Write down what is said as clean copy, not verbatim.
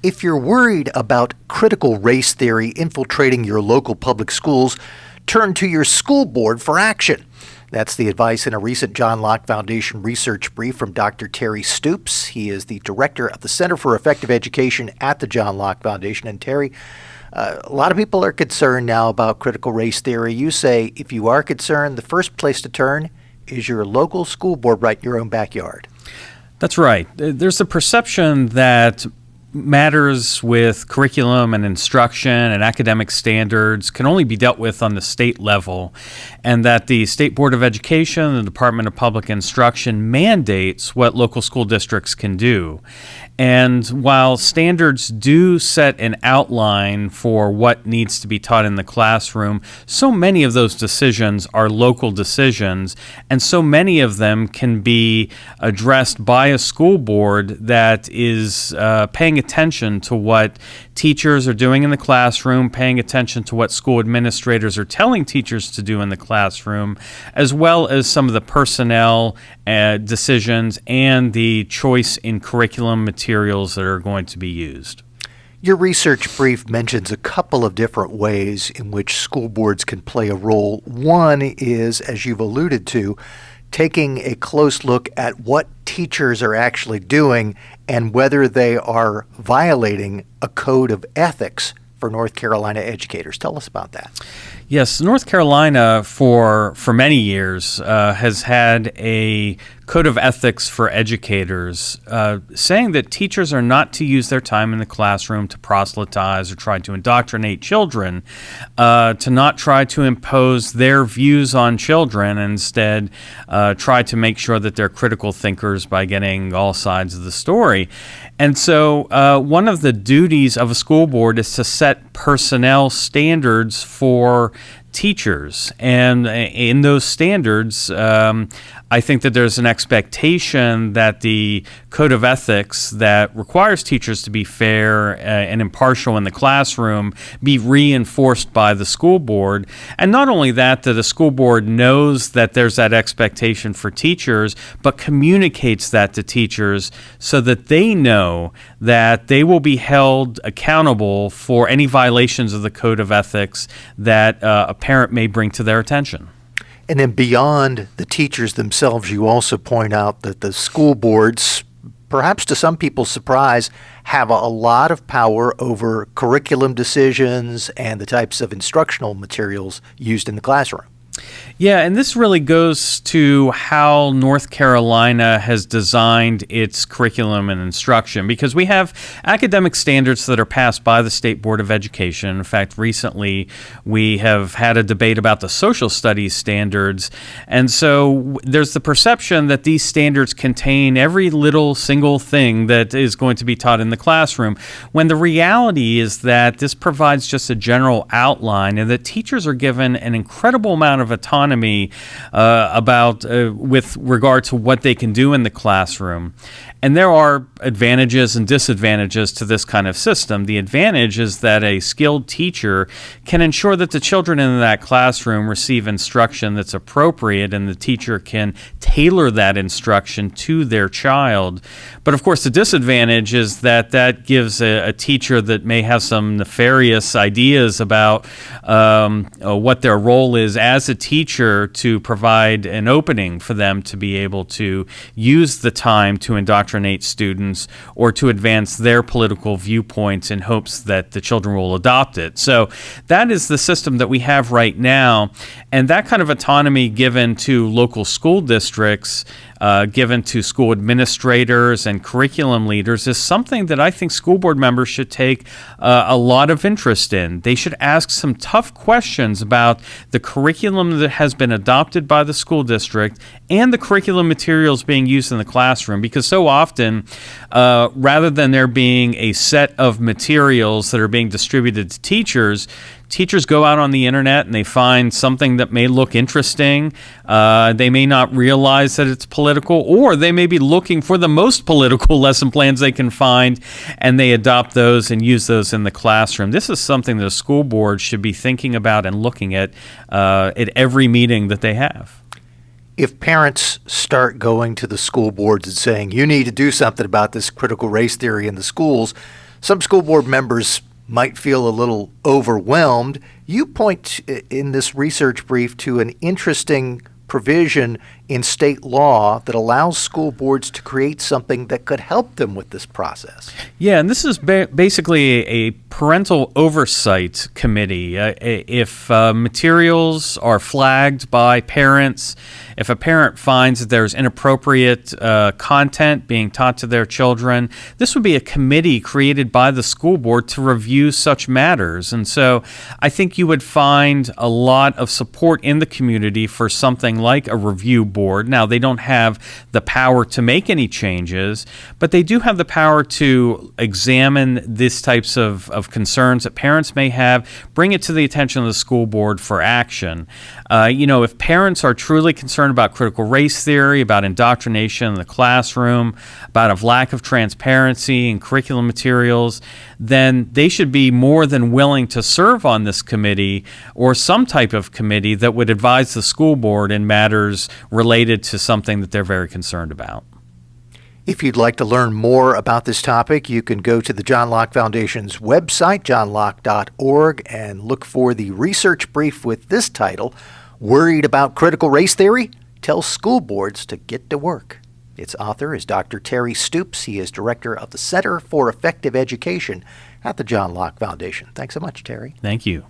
If you're worried about critical race theory infiltrating your local public schools, turn to your school board for action. That's the advice in a recent John Locke Foundation research brief from Dr. Terry Stoops. He is the director of the Center for Effective Education at the John Locke Foundation. And Terry, a lot of people are concerned now about critical race theory. You say if you are concerned, the first place to turn is your local school board right in your own backyard. That's right. There's a perception that matters with curriculum and instruction and academic standards can only be dealt with on the state level, and that the State Board of Education and the Department of Public Instruction mandates what local school districts can do. And while standards do set an outline for what needs to be taught in the classroom, so many of those decisions are local decisions, and so many of them can be addressed by a school board that is paying attention to what teachers are doing in the classroom, paying attention to what school administrators are telling teachers to do in the classroom, as well as some of the personnel decisions and the choice in curriculum materials that are going to be used. Your research brief mentions a couple of different ways in which school boards can play a role. One is, as you've alluded to, taking a close look at what teachers are actually doing and whether they are violating a code of ethics for North Carolina educators. Tell us about that. Yes, North Carolina for many years has had a code of ethics for educators saying that teachers are not to use their time in the classroom to proselytize or try to indoctrinate children, to not try to impose their views on children, and instead try to make sure that they're critical thinkers by getting all sides of the story. And so one of the duties of a school board is to set personnel standards for teachers. And in those standards, I think that there's an expectation that the code of ethics that requires teachers to be fair and impartial in the classroom be reinforced by the school board. And not only that the school board knows that there's that expectation for teachers, but communicates that to teachers so that they know that they will be held accountable for any violations of the code of ethics that a parent may bring to their attention. And then beyond the teachers themselves, you also point out that the school boards, perhaps to some people's surprise, have a lot of power over curriculum decisions and the types of instructional materials used in the classroom. Yeah, and this really goes to how North Carolina has designed its curriculum and instruction, because we have academic standards that are passed by the State Board of Education. In fact, recently we have had a debate about the social studies standards, and so there's the perception that these standards contain every little single thing that is going to be taught in the classroom, when the reality is that this provides just a general outline and that teachers are given an incredible amount of autonomy with regard to what they can do in the classroom. And there are advantages and disadvantages to this kind of system. The advantage is that a skilled teacher can ensure that the children in that classroom receive instruction that's appropriate, and the teacher can tailor that instruction to their child. But of course, the disadvantage is that that gives a teacher that may have some nefarious ideas about what their role is as a teacher to provide an opening for them to be able to use the time to indoctrinate students or to advance their political viewpoints in hopes that the children will adopt it. So that is the system that we have right now, and that kind of autonomy given to local school districts, given to school administrators and curriculum leaders, is something that I think school board members should take a lot of interest in. They should ask some tough questions about the curriculum that has been adopted by the school district and the curriculum materials being used in the classroom, because so often, rather than there being a set of materials that are being distributed to teachers go out on the internet and they find something that may look interesting. They may not realize that it's political, or they may be looking for the most political lesson plans they can find, and they adopt those and use those in the classroom. This is something that a school board should be thinking about and looking at every meeting that they have. If parents start going to the school boards and saying, you need to do something about this critical race theory in the schools, Some school board members might feel a little overwhelmed. You point in this research brief to an interesting provision in state law that allows school boards to create something that could help them with this process. Yeah, and this is basically a parental oversight committee. If materials are flagged by parents, if a parent finds that there's inappropriate content being taught to their children, this would be a committee created by the school board to review such matters. And so I think you would find a lot of support in the community for something like a review board. Now, they don't have the power to make any changes, but they do have the power to examine these types of concerns that parents may have, bring it to the attention of the school board for action. If parents are truly concerned about critical race theory, about indoctrination in the classroom, about a lack of transparency in curriculum materials, then they should be more than willing to serve on this committee or some type of committee that would advise the school board in matters related to something that they're very concerned about. If you'd like to learn more about this topic, you can go to the John Locke Foundation's website, johnlocke.org, and look for the research brief with this title, Worried About Critical Race Theory? Tell School Boards to Get to Work. Its author is Dr. Terry Stoops. He is director of the Center for Effective Education at the John Locke Foundation. Thanks so much, Terry. Thank you.